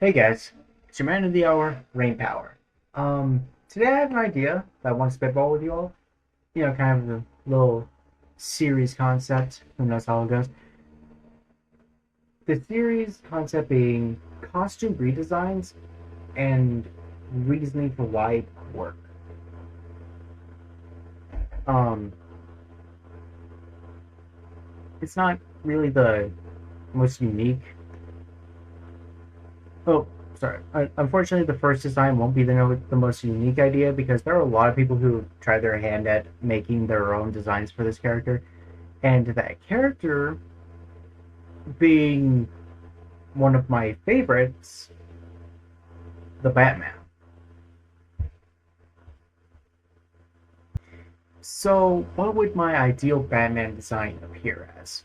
Hey guys, it's your man of the hour, Rain Power. Today I have an idea that I want to spitball with you all. Kind of a little series concept. Who knows how it goes? The series concept being costume redesigns and reasoning for why it work. Um, it's not really the most unique. Oh, sorry. Unfortunately, the first design won't be the most unique idea because there are a lot of people who try their hand at making their own designs for this character, and that character being one of my favorites, the Batman. So, what would my ideal Batman design appear as?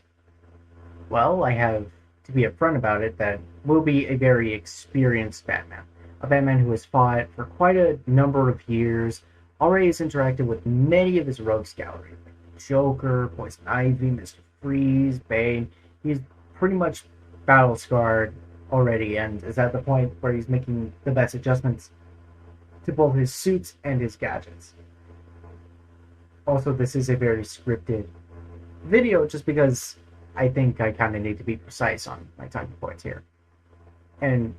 Well, I have to be upfront about it that will be a very experienced Batman. A Batman who has fought for quite a number of years, already has interacted with many of his rogues gallery, like Joker, Poison Ivy, Mr. Freeze, Bane. He's pretty much battle scarred already and is at the point where he's making the best adjustments to both his suits and his gadgets. Also, this is a very scripted video just because I think I kind of need to be precise on my talking points here. And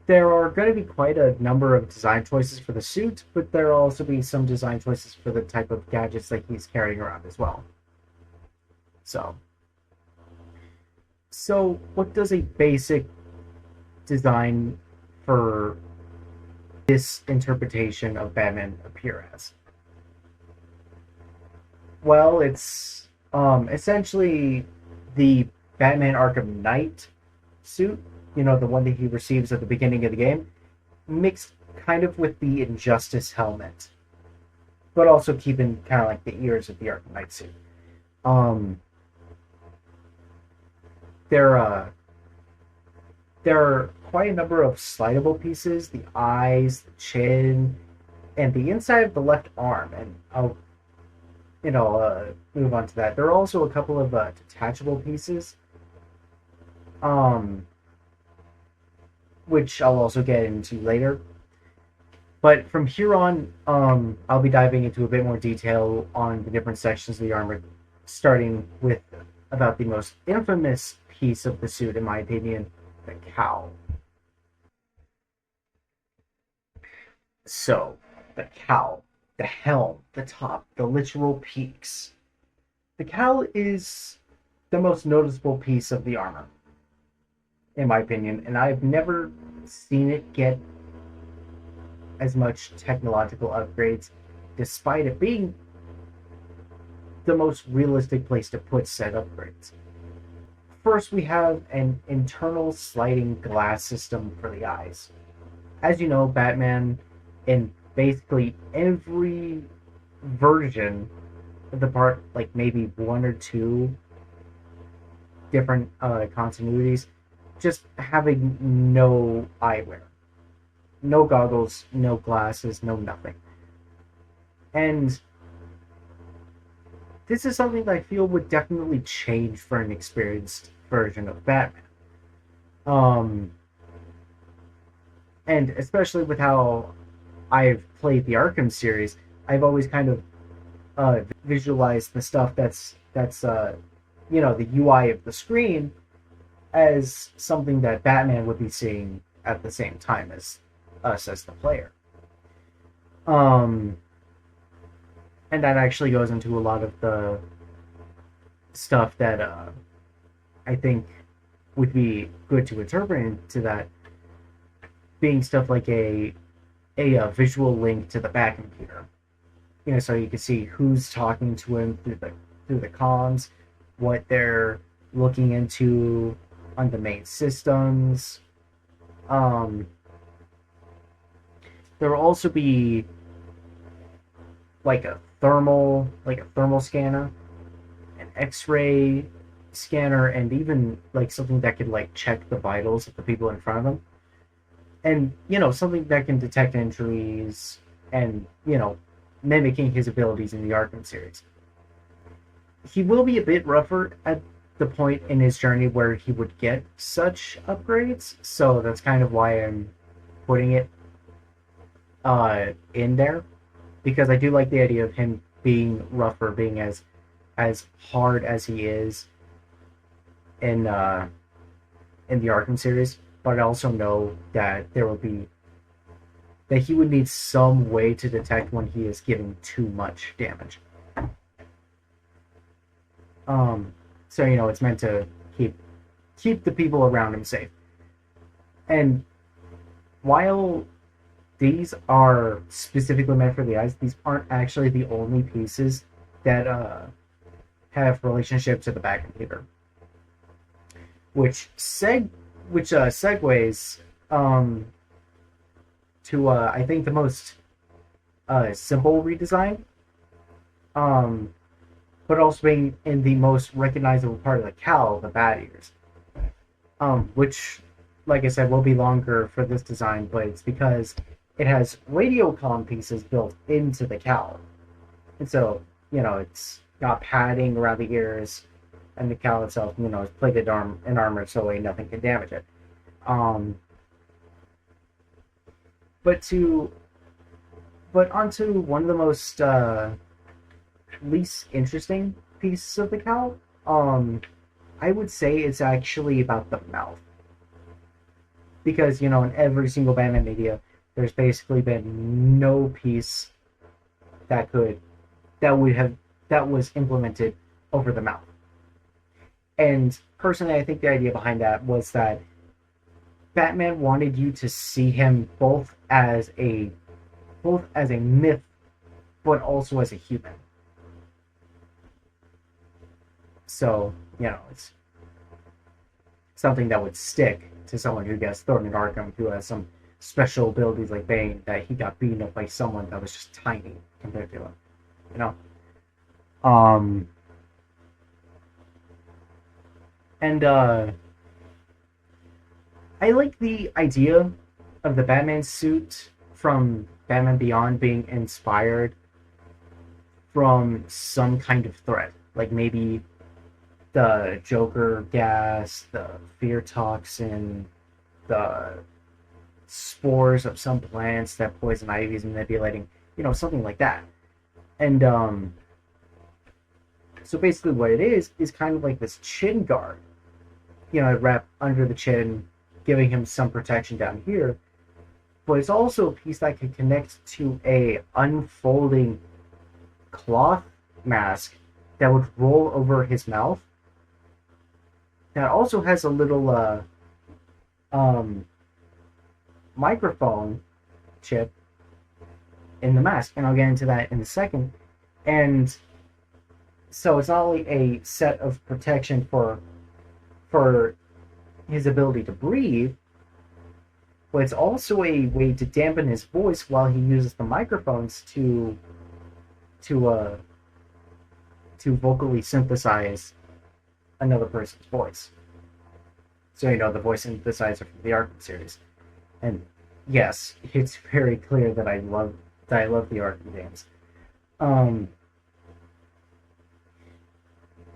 there are going to be quite a number of design choices for the suit, but there will also be some design choices for the type of gadgets that he's carrying around as well. So, so what does a basic design for this interpretation of Batman appear as? Well, it's essentially the Batman Arkham Knight suit, the one that he receives at the beginning of the game, mixed kind of with the Injustice helmet, but also keeping kind of like the ears of the Arkham Knight suit. Um, there, uh, there are quite a number of slidable pieces: the eyes, the chin, and the inside of the left arm. And move on to that. There are also a couple of detachable pieces, um, which I'll also get into later. But from here on, I'll be diving into a bit more detail on the different sections of the armor, starting with about the most infamous piece of the suit, in my opinion, the cowl. So, the cowl, the helm, the top, the literal peaks. The cowl is the most noticeable piece of the armor, in my opinion, and I've never seen it get as much technological upgrades, despite it being the most realistic place to put said upgrades. First, we have an internal sliding glass system for the eyes. As you know, Batman, in basically every version of the part, like maybe one or two different continuities, just having no eyewear, no goggles, no glasses, no nothing. And this is something that I feel would definitely change for an experienced version of Batman. Um, and especially with how I've played the Arkham series, I've always kind of visualized the stuff that's the UI of the screen as something that Batman would be seeing at the same time as us as the player. Um, and that actually goes into a lot of the stuff that I think would be good to interpret into that, being stuff like a visual link to the back computer. So you can see who's talking to him through the comms, what they're looking into on the main systems. Um, there will also be like a thermal scanner, an X-ray scanner, and even like something that could like check the vitals of the people in front of them, and something that can detect injuries and mimicking his abilities in the Arkham series. He will be a bit rougher at the point in his journey where he would get such upgrades. So that's kind of why I'm putting it in there, because I do like the idea of him being rougher, being as hard as he is in in the Arkham series. But I also know that there will be that he would need some way to detect when he is giving too much damage. Um, so it's meant to keep the people around him safe. And while these are specifically meant for the eyes, these aren't actually the only pieces that have relationship to the back computer, which segues to I think the most simple redesign, um, but also being in the most recognizable part of the cowl, the bat ears, which, like I said, will be longer for this design, but it's because it has radio comm pieces built into the cowl, and so it's got padding around the ears, and the cowl itself, is plated in armor, so nothing can damage it. Um, but to but onto one of the most least interesting pieces of the cowl. I would say it's actually about the mouth, because in every single Batman media, there's basically been no piece that could that would have that was implemented over the mouth. And personally, I think the idea behind that was that Batman wanted you to see him both as a myth, but also as a human. So it's something that would stick to someone who gets thrown in Arkham, who has some special abilities like Bane, that he got beaten up by someone that was just tiny compared to him. You know. Um. And I like the idea of the Batman suit from Batman Beyond being inspired from some kind of threat, like maybe the Joker gas, the fear toxin, the spores of some plants that poison ivy is manipulating, something like that. And so basically, what it is kind of like this chin guard, wrap under the chin, giving him some protection down here. But it's also a piece that can connect to a unfolding cloth mask that would roll over his mouth. That also has a little microphone chip in the mask, and I'll get into that in a second. And so it's not only a set of protection for his ability to breathe, but it's also a way to dampen his voice while he uses the microphones to vocally synthesize another person's voice. So the voice synthesizer from the Arkham series. And yes, it's very clear that I love the Arkham games.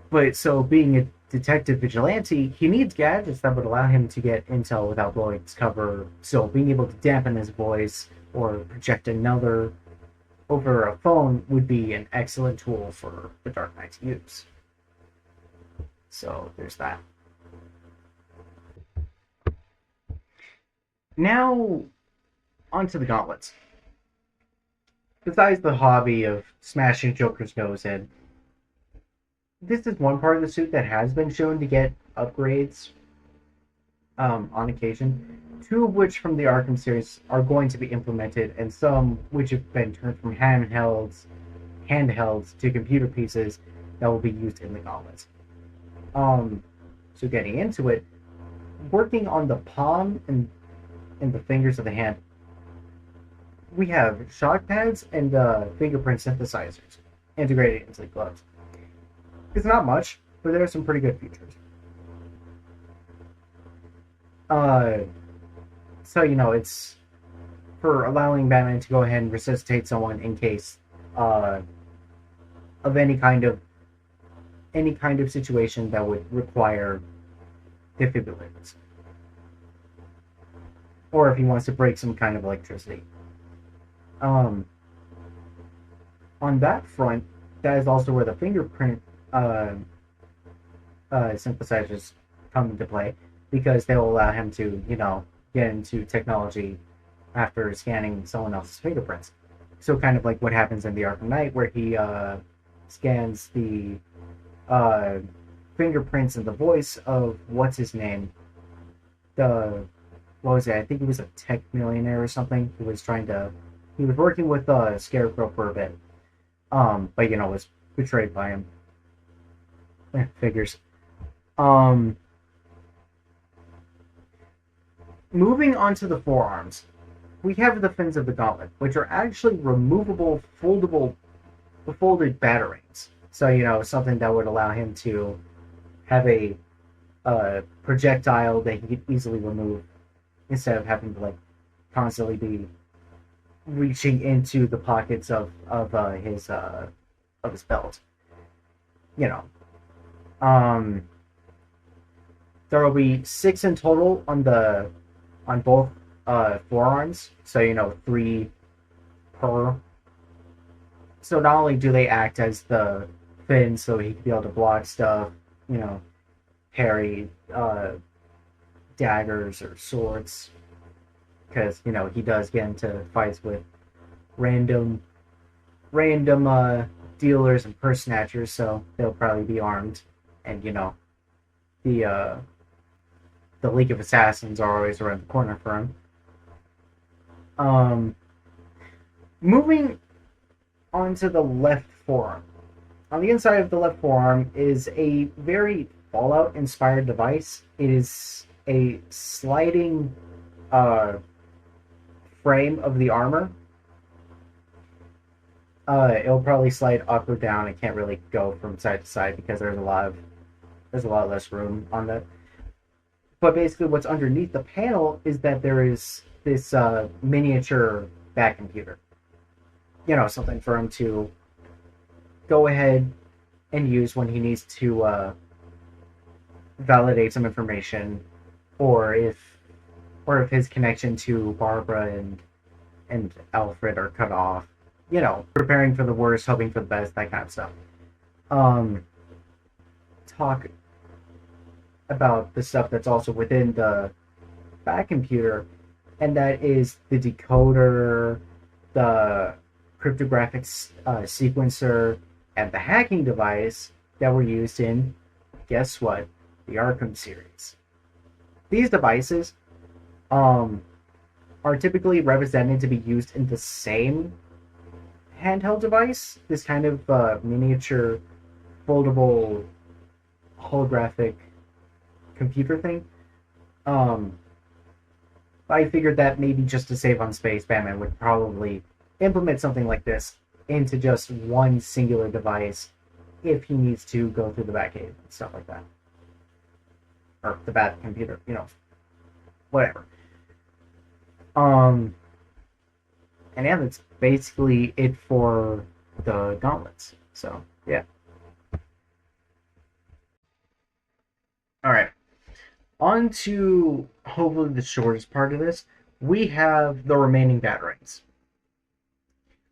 But so being a detective vigilante, he needs gadgets that would allow him to get intel without blowing his cover. So being able to dampen his voice or project another over a phone would be an excellent tool for the Dark Knight to use. So there's that. Now, onto the gauntlets. Besides the hobby of smashing Joker's nose in, this is one part of the suit that has been shown to get upgrades on occasion, two of which from the Arkham series are going to be implemented, and some which have been turned from handhelds to computer pieces that will be used in the gauntlets. So getting into it, working on the palm and the fingers of the hand, we have shock pads and fingerprint synthesizers integrated into the gloves. It's not much, but there are some pretty good features. So it's for allowing Batman to go ahead and resuscitate someone in case of any kind of any kind of situation that would require defibrillators, or if he wants to break some kind of electricity. Um, on that front, that is also where the fingerprint uh, synthesizers come into play, because they'll allow him to, get into technology after scanning someone else's fingerprints. So kind of like what happens in the Arkham Knight, where he scans the uh, fingerprints and the voice of what's his name, the what was it? I think he was a tech millionaire or something. He was working with Scarecrow for a bit, but was betrayed by him. Figures. Um, Moving on to the forearms, we have the fins of the gauntlet, which are actually removable, folded batarangs. So something that would allow him to have a projectile that he could easily remove instead of having to constantly be reaching into the pockets of his belt. You know, um, there will be 6 in total on both forearms. So three per. So not only do they act as the fin, so he can be able to block stuff, parry daggers or swords, because he does get into fights with random dealers and purse snatchers, so they'll probably be armed, and the the League of Assassins are always around the corner for him. Moving on to the left forearm. On the inside of the left forearm is a very Fallout inspired device. It is a sliding frame of the armor. It'll probably slide up or down. It can't really go from side to side because there's a lot less room on that. But basically, what's underneath the panel is that there is this miniature back computer. Something for him to go ahead and use when he needs to validate some information, or if his connection to Barbara and Alfred are cut off. Preparing for the worst, hoping for the best, that kind of stuff. Talk about the stuff that's also within the back computer, and that is the decoder, the cryptographic sequencer, and the hacking device that were used in, guess what, the Arkham series. These devices are typically represented to be used in the same handheld device, this kind of miniature foldable holographic computer thing. I figured that maybe just to save on space, Batman would probably implement something like this into just one singular device if he needs to go through the Batcave and stuff like that. Or the Bat computer, whatever. And yeah, that's basically it for the gauntlets. So, yeah. Alright. On to hopefully the shortest part of this. We have the remaining batarangs.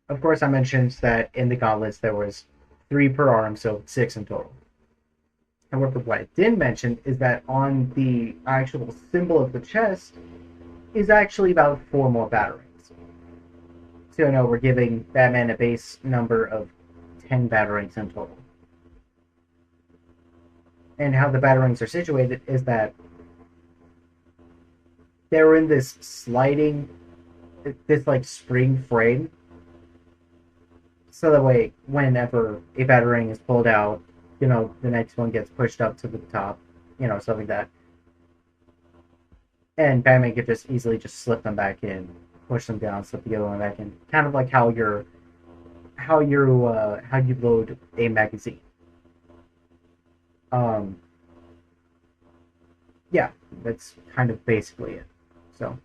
Of course, I mentioned that in the gauntlets there was 3 per arm, so 6 in total. However, what I didn't mention is that on the actual symbol of the chest is actually about 4 more batarangs. So we're giving Batman a base number of 10 batarangs in total. And how the batarangs are situated is that they're in this sliding, this spring frame. So that way, whenever a batarang is pulled out, the next one gets pushed up to the top, stuff like that. And Batman could just easily just slip them back in, push them down, slip the other one back in. Kind of like how you load a magazine. Yeah, that's kind of basically it. So,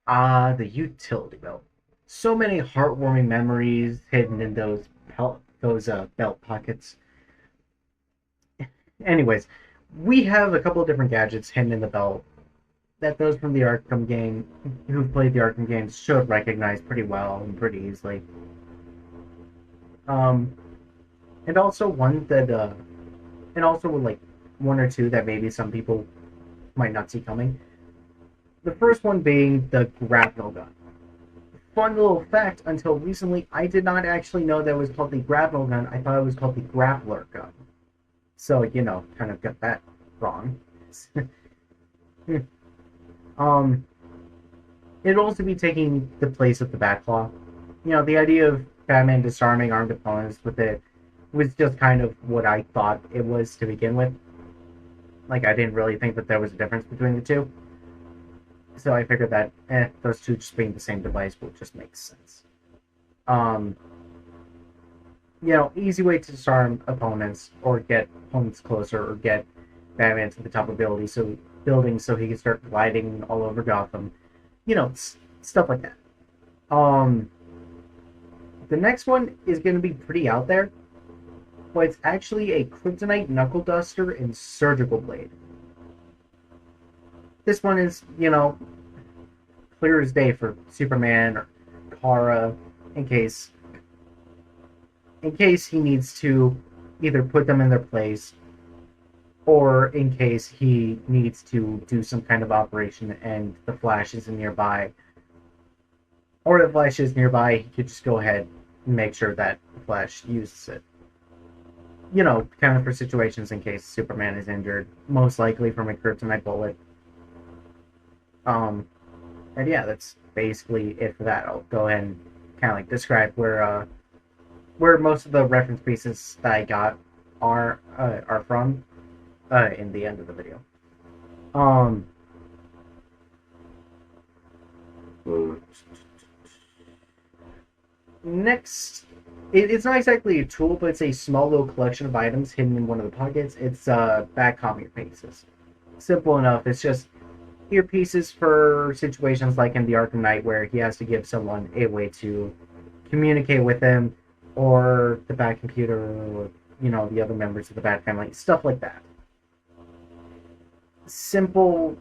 the utility belt. So many heartwarming memories hidden in those those belt pockets. Anyways, we have a couple of different gadgets hidden in the belt that those from the Arkham game who've played the Arkham games should recognize pretty well and pretty easily. Um, and also one that, and also like one or two that maybe some people might not see coming. The first one being the grapnel gun. Fun little fact, until recently, I did not actually know that it was called the grapnel gun. I thought it was called the grappler gun. So, kind of got that wrong. um, it'd also be taking the place of the Batclaw. The idea of Batman disarming armed opponents with it was just kind of what I thought it was to begin with. Like, I didn't really think that there was a difference between the two. So I figured that, those two just being the same device will just make sense. Easy way to disarm opponents, or get opponents closer, or get Batman to the top of buildings so he can start gliding all over Gotham. Stuff like that. The next one is going to be pretty out there, but it's actually a kryptonite knuckle duster and surgical blade. This one is, clear as day for Superman or Kara in case he needs to either put them in their place, or in case he needs to do some kind of operation and the Flash isn't nearby. Or the Flash is nearby, he could just go ahead and make sure that the Flash uses it. Kind of for situations in case Superman is injured, most likely from a kryptonite bullet. And yeah, that's basically it for that. I'll go ahead and kind of like describe where most of the reference pieces that I got are from in the end of the video. Next, it's not exactly a tool, but it's a small little collection of items hidden in one of the pockets. It's backcom earpieces. Simple enough. It's just earpieces for situations like in the Arkham Knight where he has to give someone a way to communicate with them, or the Bat computer, or the other members of the Bat family, stuff like that. Simple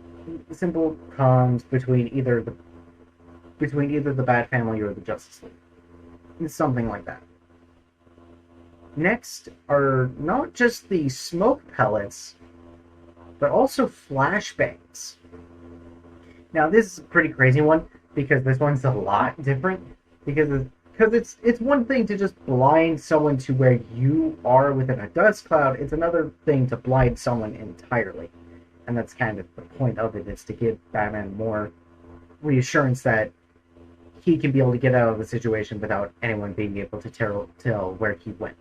comms between either the Bat family or the Justice League. It's something like that. Next are not just the smoke pellets, but also flashbangs. Now this is a pretty crazy one, because this one's a lot different, because it's one thing to just blind someone to where you are within a dust cloud. It's another thing to blind someone entirely, and that's kind of the point of it, is to give Batman more reassurance that he can be able to get out of the situation without anyone being able to tell where he went,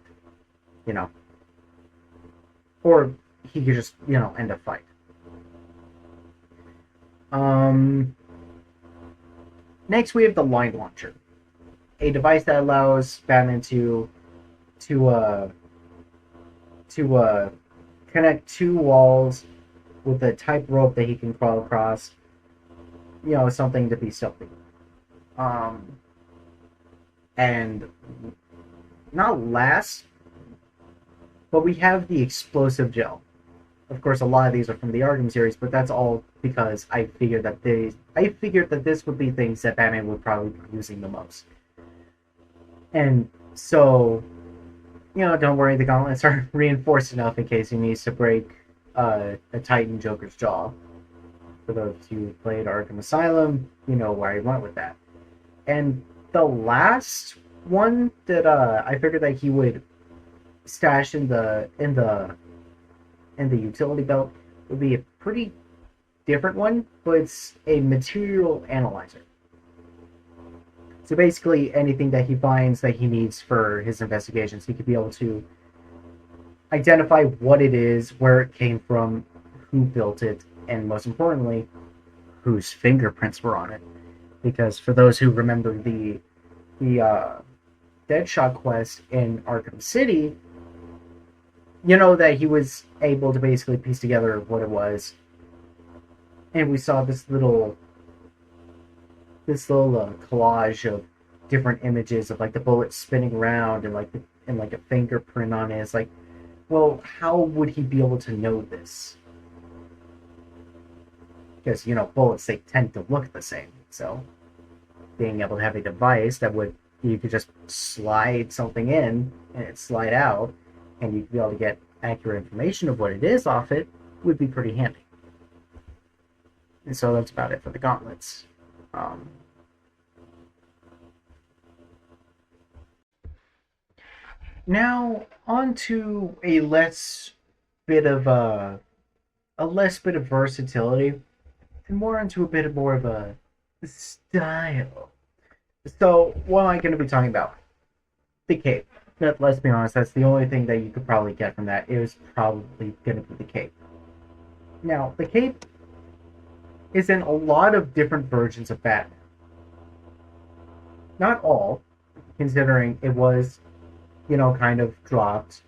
or he could just end a fight. Next we have the line launcher, a device that allows Batman to connect two walls with a type rope that he can crawl across. Something to be stealthy. And not last, but we have the explosive gel. Of course, a lot of these are from the Arkham series, but that's all because I figured that this would be things that Batman would probably be using the most. And so, don't worry, the gauntlets are reinforced enough in case he needs to break a Titan Joker's jaw. For those who played Arkham Asylum, you know where I went with that. And the last one that I figured that he would stash in the utility belt would be a pretty different one, but it's a material analyzer. So basically, anything that he finds that he needs for his investigations, he could be able to identify what it is, where it came from, who built it, and most importantly, whose fingerprints were on it. Because for those who remember the Deadshot quest in Arkham City, you know that he was able to basically piece together what it was, and we saw this little collage of different images of like the bullet spinning around, and like and like a fingerprint on it. It's like, well, how would he be able to know this? Because bullets, they tend to look the same. So being able to have a device that would you could just slide something in and it slide out, and you'd be able to get accurate information of what it is off it would be pretty handy. And so that's about it for the gauntlets. Now on to a less bit of versatility, and more onto a bit more of a style. So what am I going to be talking about? The cape. Let's be honest, that's the only thing that you could probably get from that. It was probably going to be the cape. Now, the cape is in a lot of different versions of Batman. Not all, considering it was, kind of dropped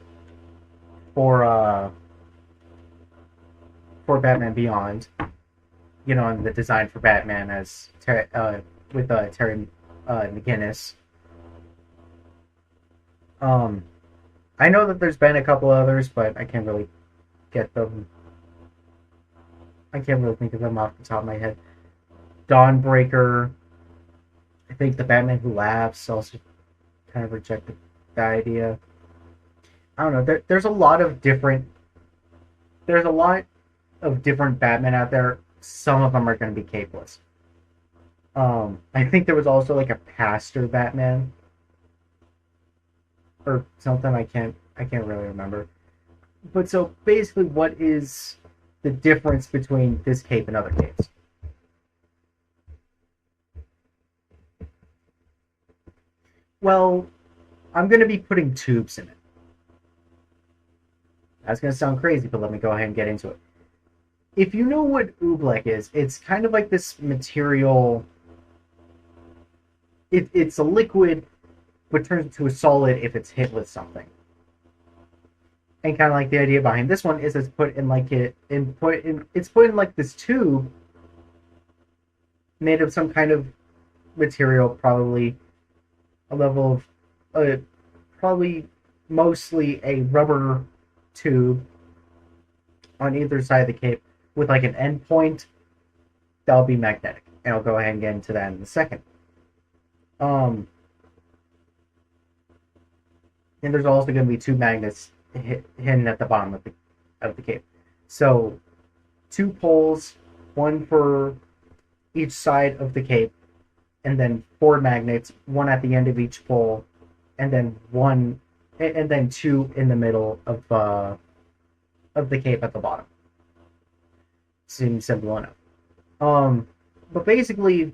for Batman Beyond, and the design for Batman with Terry McGinnis. I know that there's been a couple others, but I can't really get them. I can't really think of them off the top of my head. Dawnbreaker. I think the Batman Who Laughs also kind of rejected that idea. I don't know. There's a lot of different. There's a lot of different Batman out there. Some of them are going to be capeless. I think there was also like a pastor Batman or something. I can't really remember. But so basically, what is the difference between this cape and other capes? Well, I'm going to be putting tubes in it. That's going to sound crazy, but let me go ahead and get into it. If you know what oobleck is, it's kind of like this material. It's a liquid, but turns into a solid if it's hit with something. And kind of like the idea behind this one is it's put in like it's put in like this tube made of some kind of material, probably a level of probably mostly a rubber tube on either side of the cape with like an end point that'll be magnetic. And I'll go ahead and get into that in a second. And there's also going to be two magnets hidden at the bottom of the cape. So 2 poles, one for each side of the cape, and then 4 magnets, one at the end of each pole, and then 2 in the middle of the cape at the bottom. Seems simple enough. But basically,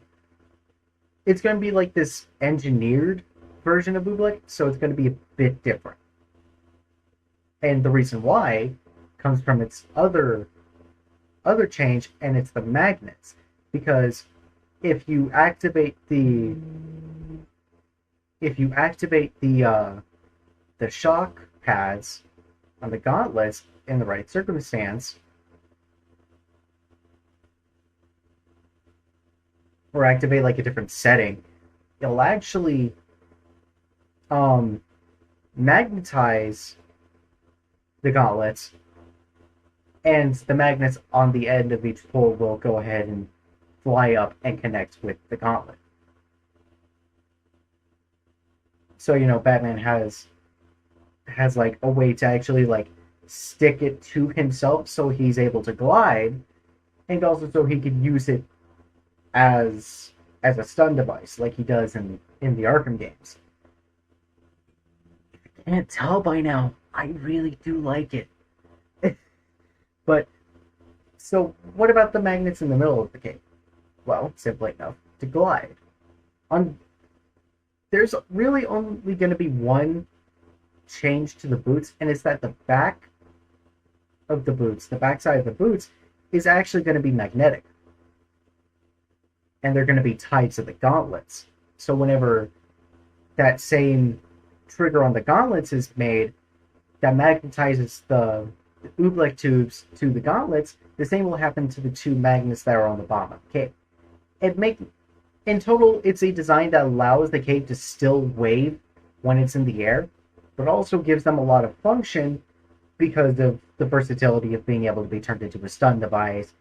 it's going to be like this engineered version of Oobleck, so it's going to be a bit different. And the reason why comes from its other change, and it's the magnets. Because if you activate the shock pads on the gauntlets in the right circumstance, or activate like a different setting, it'll actually magnetize the gauntlets, and the magnets on the end of each pole will go ahead and fly up and connect with the gauntlet. So Batman has like a way to actually like stick it to himself so he's able to glide, and also so he can use it as a stun device like he does in the Arkham games. If you can't tell by now, I really do like it. But so what about the magnets in the middle of the cape? Well, simply enough, to glide. There's really only going to be one change to the boots, and it's that the back of the boots, the backside of the boots, is actually going to be magnetic. And they're going to be tied to the gauntlets. So whenever that same trigger on the gauntlets is made, that magnetizes the oobleck tubes to the gauntlets, the same will happen to the 2 magnets that are on the bottom of the cape. In total, it's a design that allows the cape to still wave when it's in the air, but also gives them a lot of function because of the versatility of being able to be turned into a stun device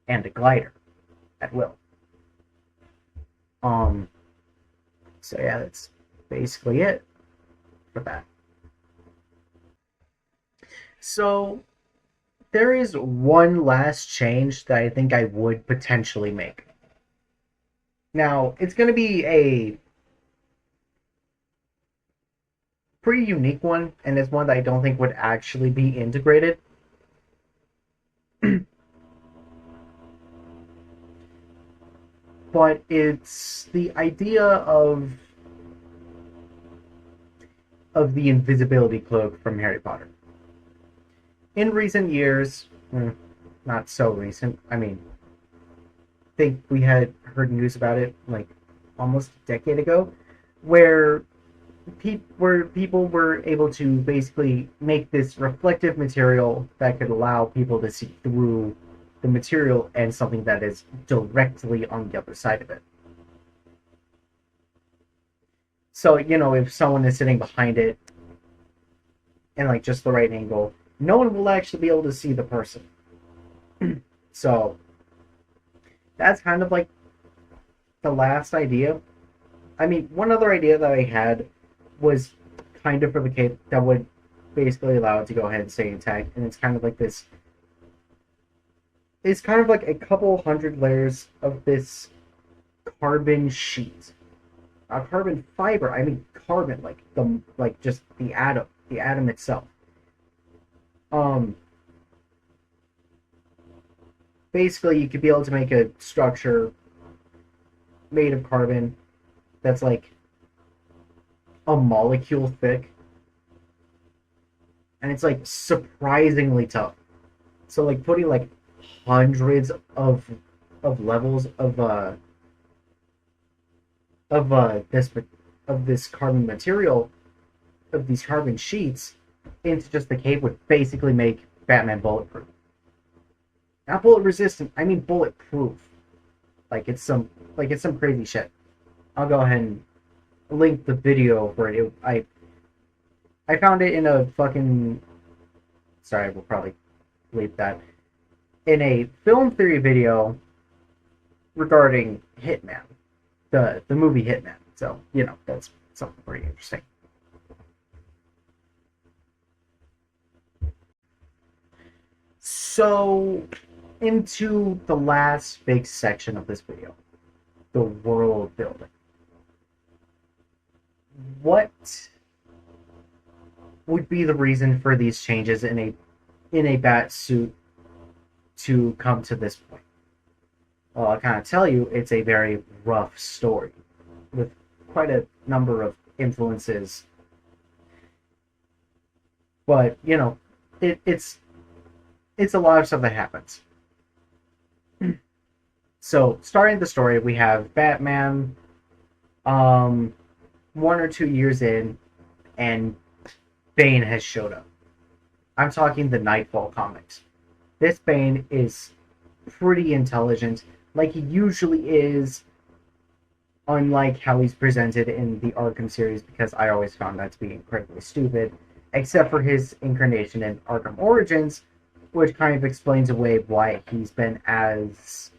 and a glider at will. Um, so yeah, that's basically it for that. So there is one last change that I think I would potentially make. Now, it's going to be a pretty unique one, and it's one that I don't think would actually be integrated. But it's the idea of the invisibility cloak from Harry Potter. In recent years, not so recent. I mean, I think we had heard news about it like almost a decade ago, where people were able to basically make this reflective material that could allow people to see through the material and something that is directly on the other side of it. So, if someone is sitting behind it in like just the right angle, no one will actually be able to see the person. So, that's kind of like the last idea. I mean, one other idea that I had was kind of for the cape that would basically allow it to go ahead and stay intact, and it's kind of like this. It's kind of like a couple hundred layers of this carbon sheet, carbon fiber. I mean, carbon, like just the atom itself. Um, Basically, you could be able to make a structure made of carbon that's like a molecule thick, and it's like surprisingly tough. So like putting like hundreds of levels of this carbon material, of these carbon sheets into just the cape would basically make Batman bulletproof. Not bullet resistant, I mean bulletproof. Like it's some crazy shit. I'll go ahead and link the video for it. I found it in a fucking, sorry, we'll probably leave that, in a film theory video regarding Hitman, the movie Hitman. So, that's something pretty interesting. So, into the last big section of this video, the world building. What would be the reason for these changes in a bat suit to come to this point? Well, I'll kind of tell you, it's a very rough story with quite a number of influences. But, it's a lot of stuff that happens. So, starting the story, we have Batman, 1 or 2 years in, and Bane has showed up. I'm talking the Nightfall comics. This Bane is pretty intelligent, like he usually is, unlike how he's presented in the Arkham series, because I always found that to be incredibly stupid, except for his incarnation in Arkham Origins, which kind of explains away why he's been as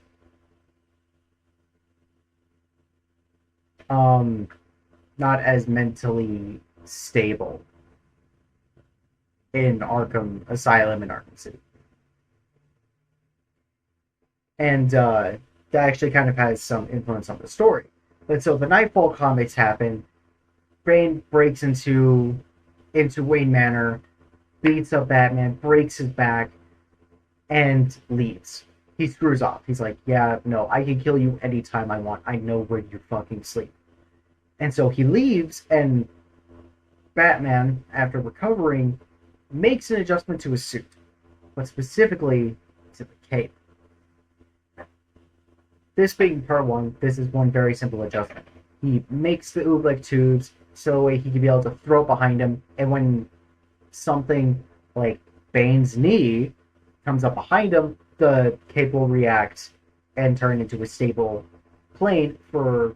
not as mentally stable in Arkham Asylum and Arkham City. And that actually kind of has some influence on the story. But so the Nightfall comics happen. Bane breaks into Wayne Manor, beats up Batman, breaks his back, and leaves. He screws off. He's like, yeah, no, I can kill you anytime I want. I know where you fucking sleep. And so he leaves, and Batman, after recovering, makes an adjustment to his suit, but specifically to the cape. This being part one, this is one very simple adjustment. He makes the oobleck tubes so he can be able to throw it behind him, and when something like Bane's knee comes up behind him, the cape will react and turn into a stable plane for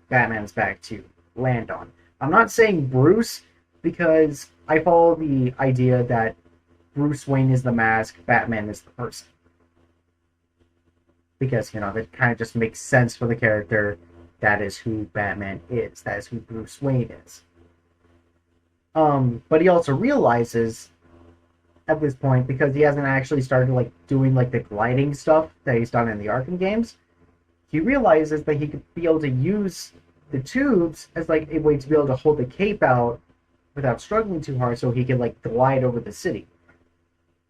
Batman's back to land on. I'm not saying Bruce because I follow the idea that Bruce Wayne is the mask, Batman is the person. Because, that kind of just makes sense for the character. That is who Batman is. That is who Bruce Wayne is. But he also realizes at this point, because he hasn't actually started like doing like the gliding stuff that he's done in the Arkham games, he realizes that he could be able to use the tubes as like a way to be able to hold the cape out without struggling too hard, so he can like glide over the city.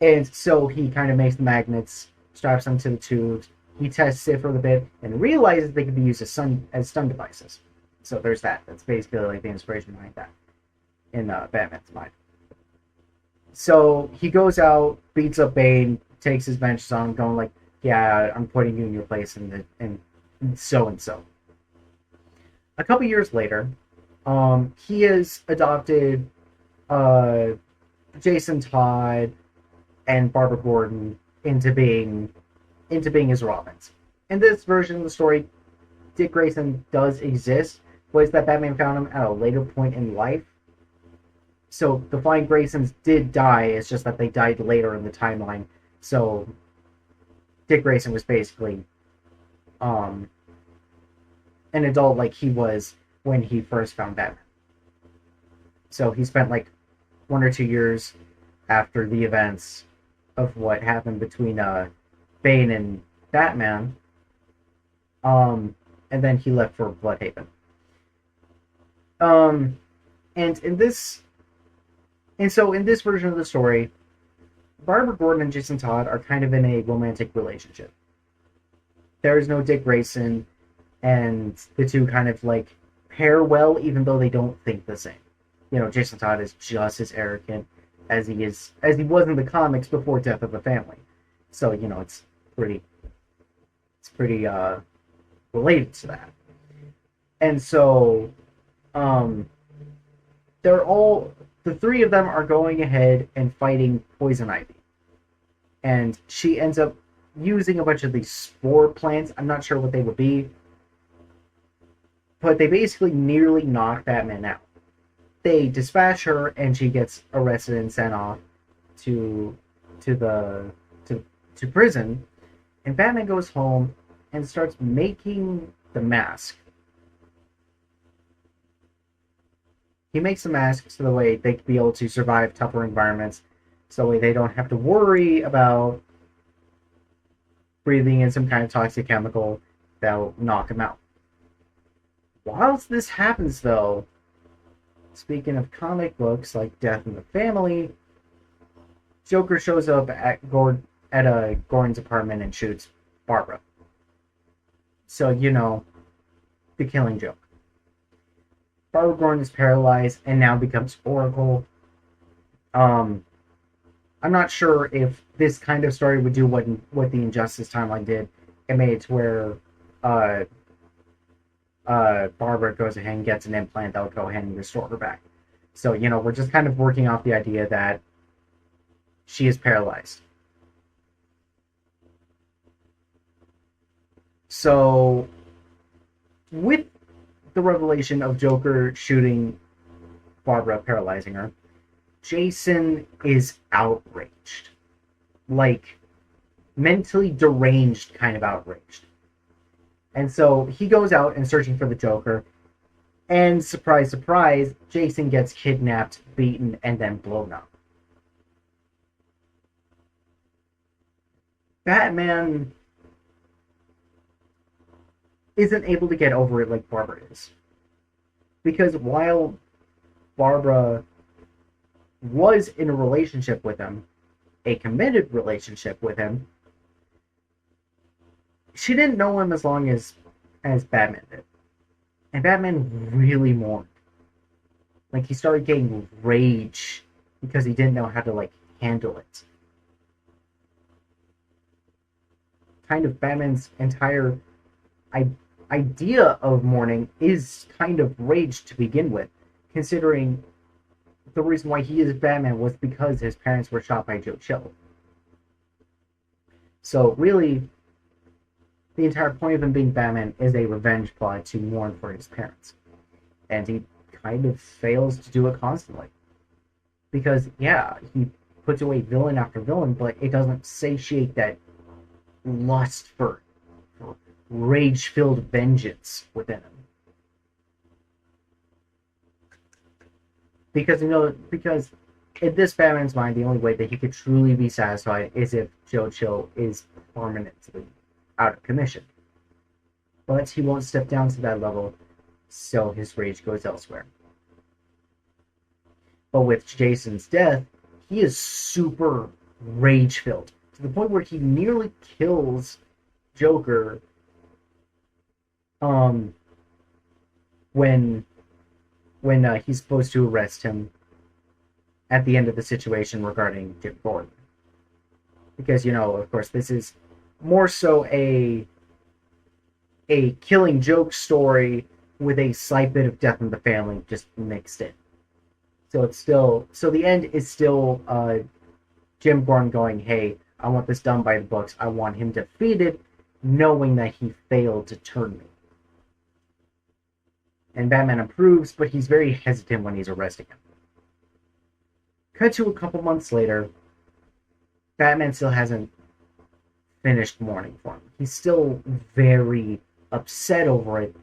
And so he kind of makes the magnets, straps them to the tubes. He tests it for a bit and realizes they can be used as stun devices. So there's that. That's basically like the inspiration behind that in Batman's mind. So he goes out, beats up Bane, takes his vengeance on him, going like, "Yeah, I'm putting you in your place," and so and so. A couple years later, he has adopted uh, Jason Todd and Barbara Gordon into being his Robins. In this version of the story, Dick Grayson does exist, but it's that Batman found him at a later point in life. So the Flying Graysons did die, it's just that they died later in the timeline. So Dick Grayson was basically an adult like he was when he first found Batman. So he spent like 1 or 2 years after the events of what happened between Bane and Batman, and then he left for Bloodhaven. Um, and in this, and so in this version of the story, Barbara Gordon and Jason Todd are kind of in a romantic relationship. There is no Dick Grayson, and the two kind of like pair well, even though they don't think the same. Jason Todd is just as arrogant as he was in the comics before Death of the Family. So it's pretty related to that. And so the three of them are going ahead and fighting Poison Ivy. And she ends up using a bunch of these spore plants. I'm not sure what they would be, but they basically nearly knock Batman out. They dispatch her, and she gets arrested and sent off to prison. And Batman goes home and starts making the mask. He makes the mask so the way they can be able to survive tougher environments, so that way they don't have to worry about breathing in some kind of toxic chemical that will knock them out. Whilst this happens, though, speaking of comic books like Death in the Family, Joker shows up at Gordon's apartment and shoots Barbara. So, the Killing Joke. Barbara Gordon is paralyzed and now becomes Oracle. I'm not sure if this kind of story would do what the Injustice timeline did. It made it to where Barbara goes ahead and gets an implant that will go ahead and restore her back. So, we're just kind of working off the idea that she is paralyzed. So, with the revelation of Joker shooting Barbara, paralyzing her, Jason is outraged. Like, mentally deranged kind of outraged. And so he goes out and searching for the Joker, and surprise, surprise, Jason gets kidnapped, beaten, and then blown up. Batman isn't able to get over it like Barbara is. Because while Barbara was in a relationship with him, a committed relationship with him, she didn't know him as long as Batman did. And Batman really mourned. Like, he started getting rage because he didn't know how to, handle it. Kind of Batman's entire idea of mourning is kind of rage to begin with, considering the reason why he is Batman was because his parents were shot by Joe Chill. So really, the entire point of him being Batman is a revenge plot to mourn for his parents. And he kind of fails to do it constantly. Because, yeah, he puts away villain after villain, but it doesn't satiate that lust for rage-filled vengeance within him. Because in this Batman's mind, the only way that he could truly be satisfied is if Joe Chill is permanently out of commission. But he won't step down to that level, so his rage goes elsewhere. But with Jason's death, he is super rage-filled, to the point where he nearly kills Joker when he's supposed to arrest him at the end of the situation regarding Jim Gordon. Because, of course, this is more so a Killing Joke story with a slight bit of death in the family just mixed in. So the end is still Jim Gordon going, hey, I want this done by the books. I want him defeated, knowing that he failed to turn me. And Batman approves, but he's very hesitant when he's arresting him. Cut to a couple months later, Batman still hasn't finished mourning for him. He's still very upset over it,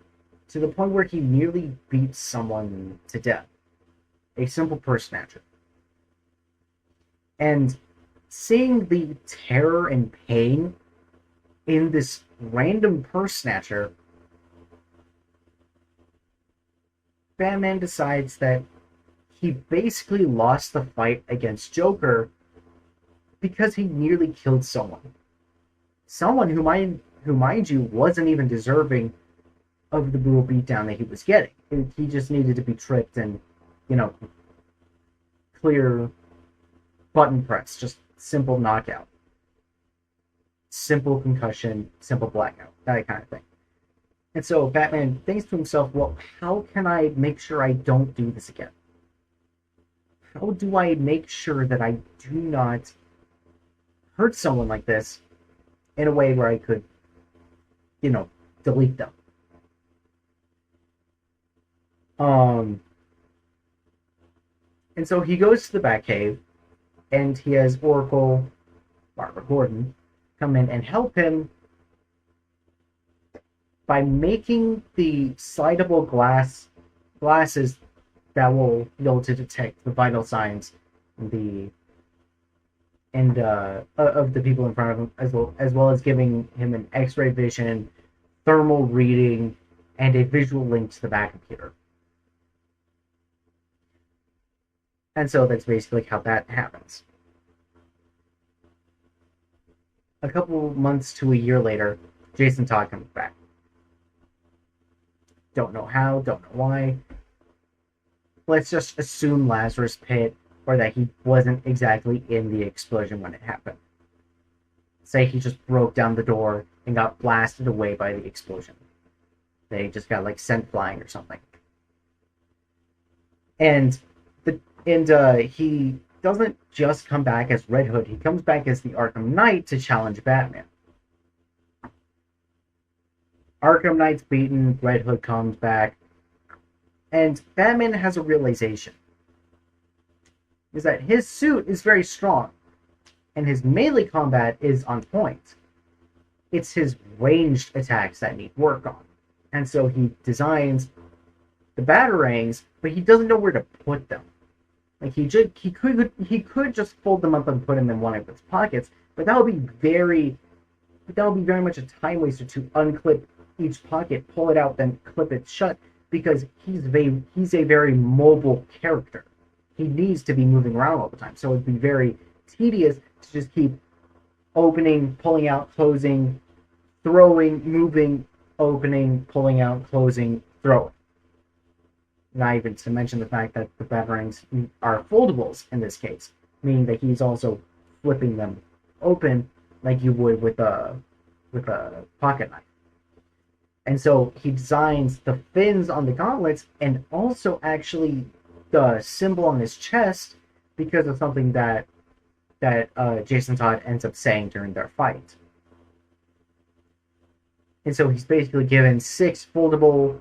to the point where he nearly beats someone to death. A simple purse snatcher. And seeing the terror and pain in this random purse snatcher, Batman decides that he basically lost the fight against Joker because he nearly killed someone. Someone who, mind you, wasn't even deserving of the brutal beatdown that he was getting. He just needed to be tripped and, clear button press, just simple knockout. Simple concussion, simple blackout, that kind of thing. And so Batman thinks to himself, well, how can I make sure I don't do this again? How do I make sure that I do not hurt someone like this in a way where I could, delete them? And so he goes to the Batcave, and he has Oracle, Barbara Gordon, come in and help him by making the slidable glasses that will be able to detect the vital signs of the people in front of him, as well as giving him an X-ray vision, thermal reading, and a visual link to the Batcomputer. And so that's basically how that happens. A couple months to a year later, Jason Todd comes back. Don't know how, don't know why. Let's just assume Lazarus Pit, or that he wasn't exactly in the explosion when it happened. Say he just broke down the door and got blasted away by the explosion. They just got sent flying or something. And he doesn't just come back as Red Hood, he comes back as the Arkham Knight to challenge Batman. Arkham Knight's beaten, Red Hood comes back, and Batman has a realization. Is that his suit is very strong, and his melee combat is on point. It's his ranged attacks that need work on. And so he designs the batarangs, but he doesn't know where to put them. He could just fold them up and put them in one of his pockets, but that would be very much a time waster to unclip each pocket, pull it out, then clip it shut, because he's a very mobile character. He needs to be moving around all the time, so it'd be very tedious to just keep opening, pulling out, closing, throwing, moving, opening, pulling out, closing, throwing. Not even to mention the fact that the batarangs are foldables in this case, meaning that he's also flipping them open like you would with a pocket knife. And so he designs the fins on the gauntlets and also actually the symbol on his chest because of something that Jason Todd ends up saying during their fight. And so he's basically given 6 foldable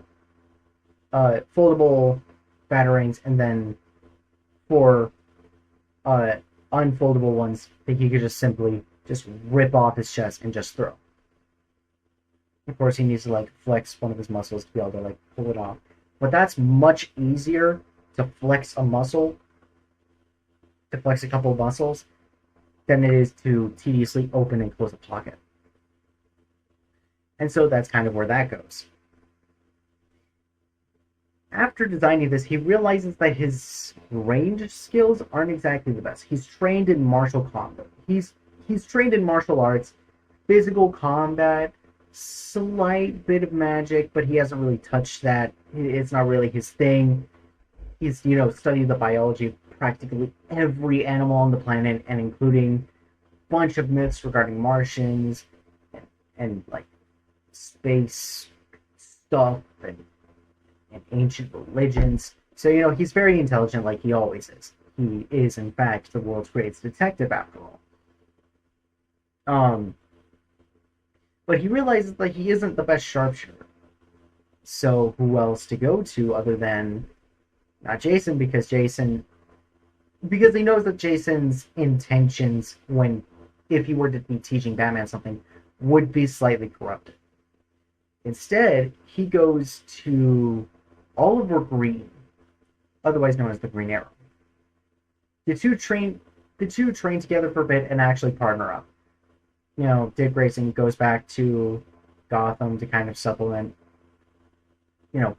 batarangs, and then 4 uh, unfoldable ones that he could just simply just rip off his chest and just throw. Of course, he needs to like flex one of his muscles to be able to like pull it off. But that's much easier to flex a muscle, to flex a couple of muscles, than it is to tediously open and close a pocket. And so that's kind of where that goes. After designing this, he realizes that his range skills aren't exactly the best. He's trained in martial combat. He's trained in martial arts, physical combat, slight bit of magic, but he hasn't really touched that. It's not really his thing. He's, studied the biology of practically every animal on the planet, and including a bunch of myths regarding Martians and like space stuff and ancient religions. So, he's very intelligent, like he always is. He is, in fact, the world's greatest detective, after all. But he realizes that he isn't the best sharpshooter. So who else to go to other than not Jason, because he knows that Jason's intentions if he were to be teaching Batman something, would be slightly corrupted. Instead, he goes to Oliver Green, otherwise known as the Green Arrow. The two train together for a bit and actually partner up. Dick Grayson goes back to Gotham to kind of supplement,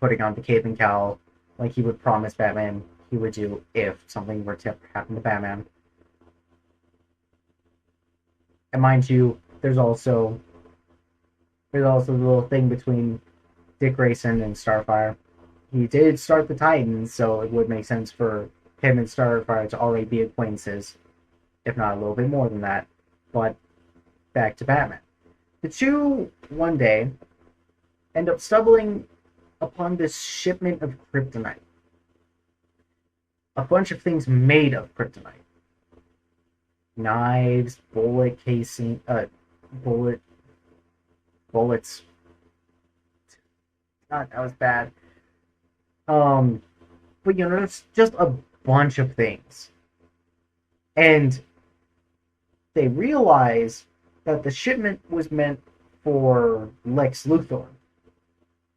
putting on the cape and cowl like he would promise Batman he would do if something were to happen to Batman. And mind you, there's also the little thing between Dick Grayson and Starfire. He did start the Titans, so it would make sense for him and Starfire to already be acquaintances, if not a little bit more than that. But back to Batman. The two, one day, end up stumbling upon this shipment of kryptonite. A bunch of things made of kryptonite. Knives, bullet casing, bullets. God, that was bad. But it's just a bunch of things. And they realize that the shipment was meant for Lex Luthor.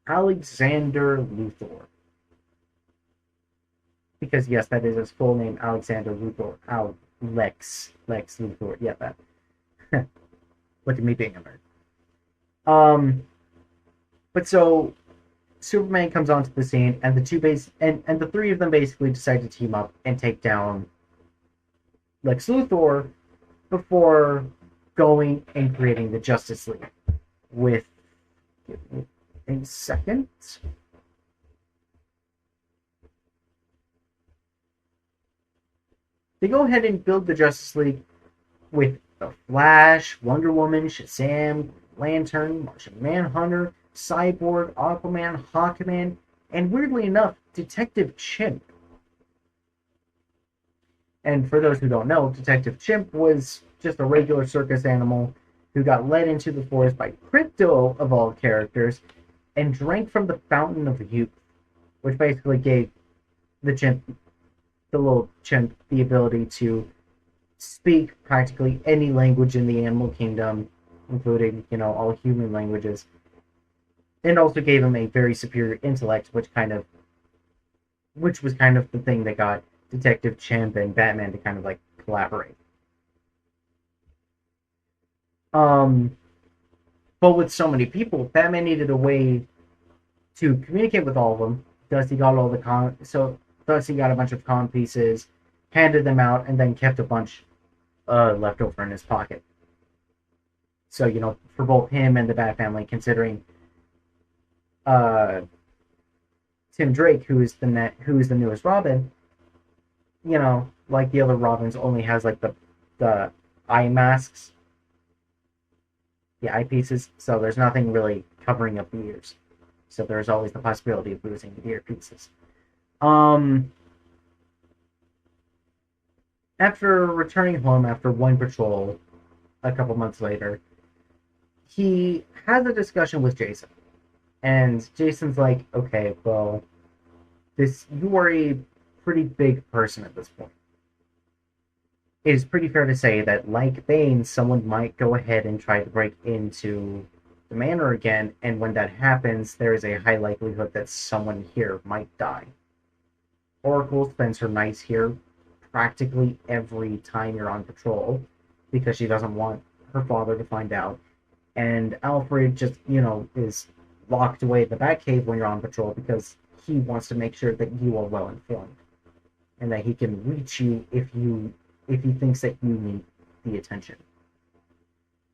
Alexander Luthor. Because, yes, that is his full name, Alexander Luthor. Lex Luthor. Yeah, that. Look at me being a nerd. But so, Superman comes onto the scene, and the three of them basically decide to team up and take down Lex Luthor before going and creating the Justice League with a second. They go ahead and build the Justice League with the Flash, Wonder Woman, Shazam, Lantern, Martian Manhunter, Cyborg, Aquaman, Hawkman, and weirdly enough, Detective Chimp. And for those who don't know, Detective Chimp was just a regular circus animal who got led into the forest by Crypto, of all characters, and drank from the Fountain of Youth, which basically gave the little chimp, the ability to speak practically any language in the animal kingdom, including, all human languages, and also gave him a very superior intellect, which was kind of the thing that got Detective Chimp and Batman to kind of like collaborate. But with so many people, Batman needed a way to communicate with all of them. Thus, he got a bunch of con pieces, handed them out, and then kept a bunch left over in his pocket. So, for both him and the Bat family, considering Tim Drake, who is the newest Robin, like the other Robins, only has like the eye masks, the eyepieces, so there's nothing really covering up the ears. So there's always the possibility of losing the earpieces. After returning home after one patrol, a couple months later, he has a discussion with Jason. And Jason's like, okay, well, this you are a pretty big person at this point. It is pretty fair to say that, like Bane, someone might go ahead and try to break into the manor again, and when that happens, there is a high likelihood that someone here might die. Oracle spends her nights here practically every time you're on patrol because she doesn't want her father to find out. And Alfred just, is locked away at the Batcave when you're on patrol because he wants to make sure that you are well informed and that he can reach you if he thinks that you need the attention.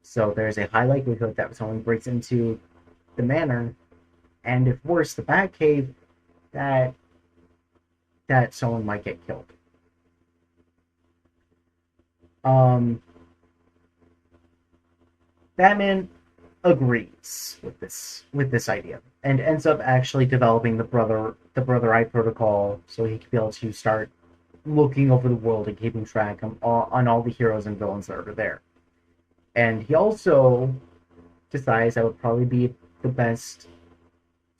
So there's a high likelihood that someone breaks into the manor, and if worse, the Batcave, that someone might get killed. Batman agrees with this idea and ends up actually developing the Brother Eye protocol so he can be able to start looking over the world and keeping track on all the heroes and villains that are there. And he also decides that would probably be the best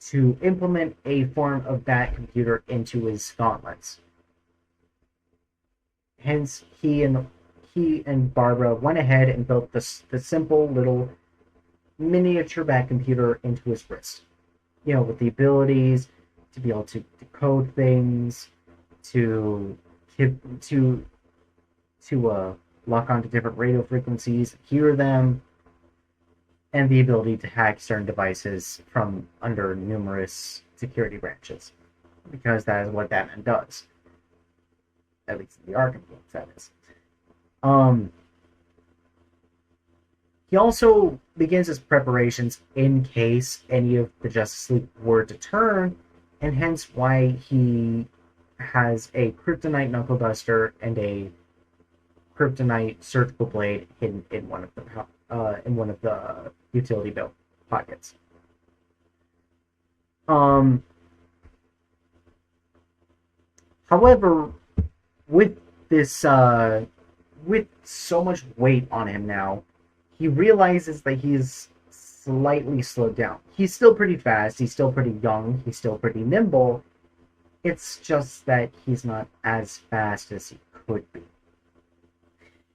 to implement a form of Bat computer into his gauntlets. Hence, he and Barbara went ahead and built the simple little miniature Bat computer into his wrist. With the abilities to be able to decode things, to lock onto different radio frequencies, hear them, and the ability to hack certain devices from under numerous security branches, because that is what Batman does. At least in the Arkham games, that is. He also begins his preparations in case any of the Justice League were to turn, and hence why he has a kryptonite knuckle duster and a kryptonite surgical blade hidden in one of the utility belt pockets. However, with this with so much weight on him now, he realizes that he's slightly slowed down. He's still pretty fast, he's still pretty young, he's still pretty nimble. It's just that he's not as fast as he could be.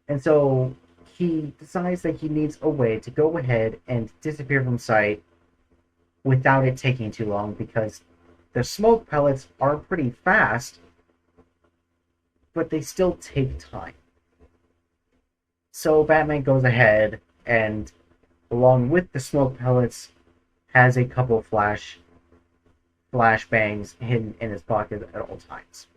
And so he decides that he needs a way to go ahead and disappear from sight without it taking too long, because the smoke pellets are pretty fast, but they still take time. So Batman goes ahead and, along with the smoke pellets, has a couple flashbangs hidden in his pocket at all times.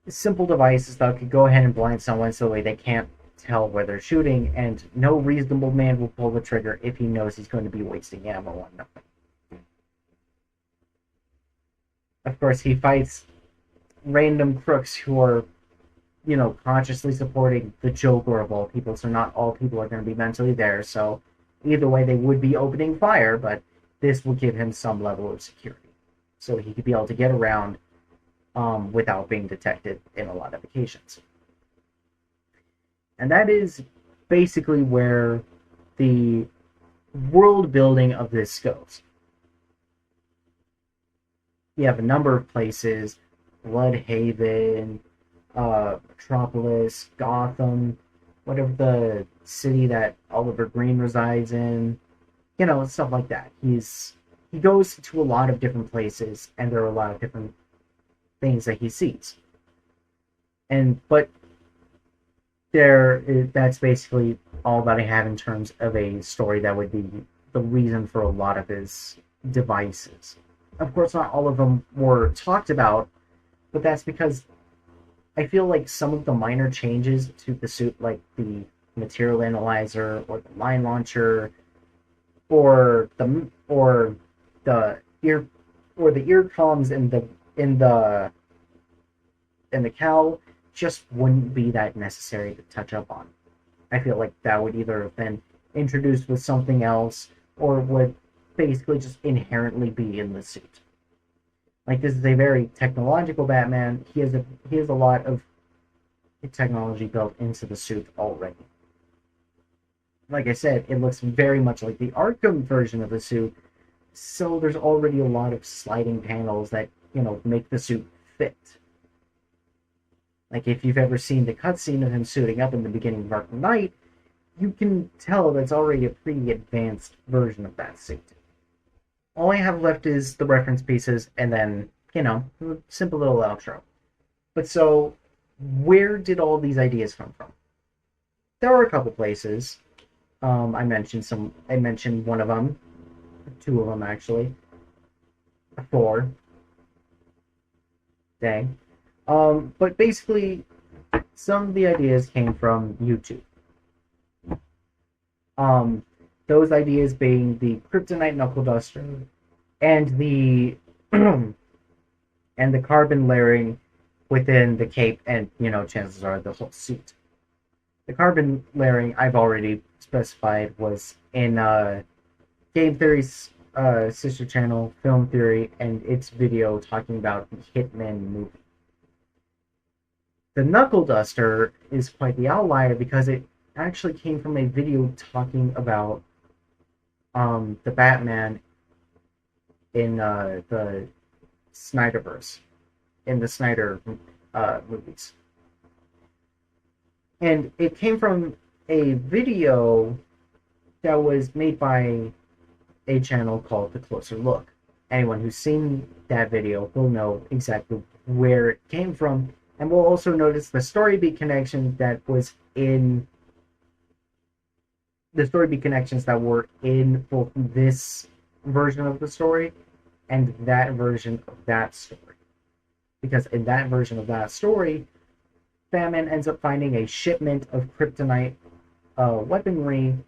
Simple devices that could go ahead and blind someone so they can't tell where they're shooting, and no reasonable man will pull the trigger if he knows he's going to be wasting ammo on nothing. Of course, he fights random crooks who are, consciously supporting the Joker of all people, so not all people are going to be mentally there, so either way they would be opening fire, but this will give him some level of security, so he could be able to get around without being detected in a lot of occasions. And that is basically where the world building of this goes. You have a number of places: Bloodhaven, Metropolis, Gotham, whatever the city that Oliver Green resides in, stuff like that. He goes to a lot of different places, and there are a lot of different things that he sees. But that's basically all that I have in terms of a story that would be the reason for a lot of his devices. Of course, not all of them were talked about, but that's because I feel like some of the minor changes to the suit, like the material analyzer or the line launcher, or the ear columns in the cowl, just wouldn't be that necessary to touch up on. I feel like that would either have been introduced with something else, or would basically just inherently be in the suit. Like, this is a very technological Batman. He has a lot of technology built into the suit already. Like I said, it looks very much like the Arkham version of the suit, so there's already a lot of sliding panels that make the suit fit. Like if you've ever seen the cutscene of him suiting up in the beginning of Arkham Knight, you can tell that's already a pretty advanced version of that suit. All I have left is the reference pieces and then, a simple little outro. But so, where did all these ideas come from? There are a couple places. I mentioned some. I mentioned one of them, two of them actually, four. Dang. But basically, some of the ideas came from YouTube. Um, those ideas being the kryptonite knuckle duster and the and the carbon layering within the cape, and chances are the whole suit. The carbon layering I've already specified was in Game Theory's sister channel, Film Theory, and its video talking about the Hitman movie. The knuckle duster is quite the outlier because it actually came from a video talking about the Batman in the Snyderverse, in the Snyder movies. And it came from a video that was made by a channel called The Closer Look. Anyone who's seen that video will know exactly where it came from, and will also notice the storybeat connection that was in the storybeat connections that were in both this version of the story and that version of that story. Because in that version of that story, Batman ends up finding a shipment of kryptonite weaponry.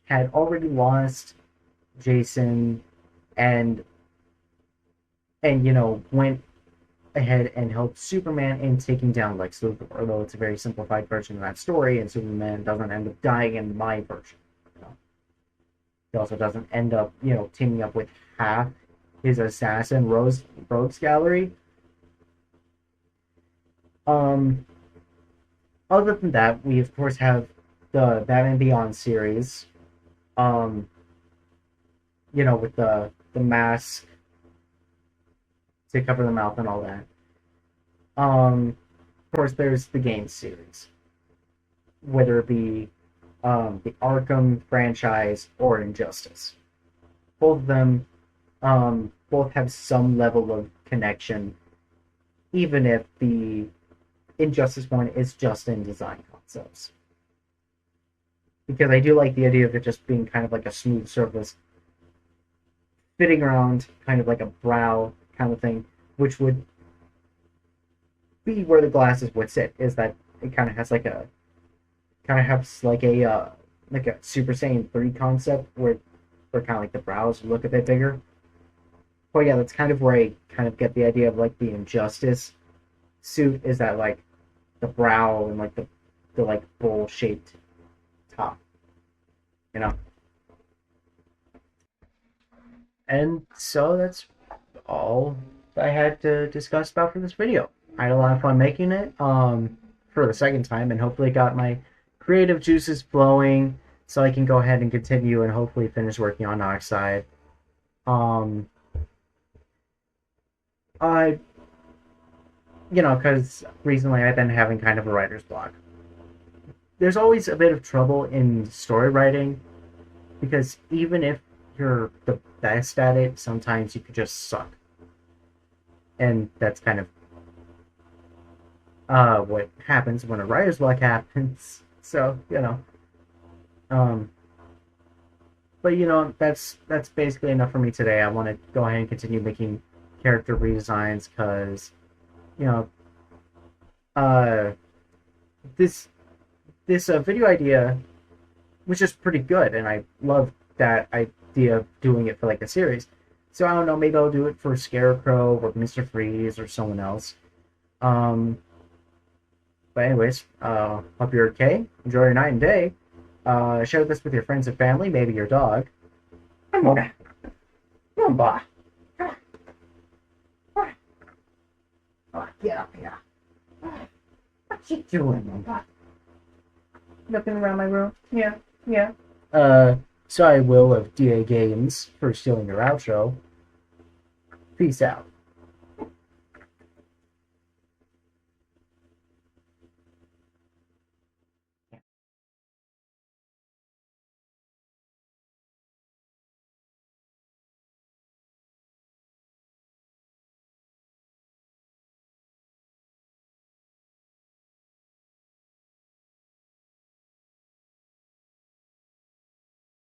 Had already lost Jason, and went ahead and helped Superman in taking down Lex Luthor, although it's a very simplified version of that story, and Superman doesn't end up dying in my version. He also doesn't end up, teaming up with half his assassin rogues gallery. Other than that, we of course have the Batman Beyond series. With the mask to cover the mouth and all that. Of course, there's the game series, whether it be the Arkham franchise or Injustice. Both of them, both have some level of connection, even if the Injustice one is just in design concepts. Because I do like the idea of it just being kind of like a smooth surface, fitting around kind of like a brow kind of thing, which would be where the glasses would sit. Is that it kind of has like a Super Saiyan 3 concept where kind of like the brows look a bit bigger. Well, yeah, that's kind of where I kind of get the idea of like the Injustice suit, is that like the brow and like the like bowl shaped top, And so that's all I had to discuss about for this video. I had a lot of fun making it for the second time, and hopefully got my creative juices flowing so I can go ahead and continue and hopefully finish working on Oxide. I because recently I've been having kind of a writer's block. There's always a bit of trouble in story writing, because even if you're the best at it, sometimes you could just suck. And that's kind of what happens when a writer's block happens. So, but that's basically enough for me today. I want to go ahead and continue making character redesigns, because this video idea was just pretty good, and I love that idea of doing it for like a series. So I don't know, maybe I'll do it for Scarecrow or Mr. Freeze or someone else. But anyways, hope you're okay. Enjoy your night and day. Share this with your friends and family, maybe your dog. Come on, boy. Oh, get up here. What you doing, boy? Looking around my room? Yeah. Sorry, Will of DA Games, for stealing your outro. Peace out.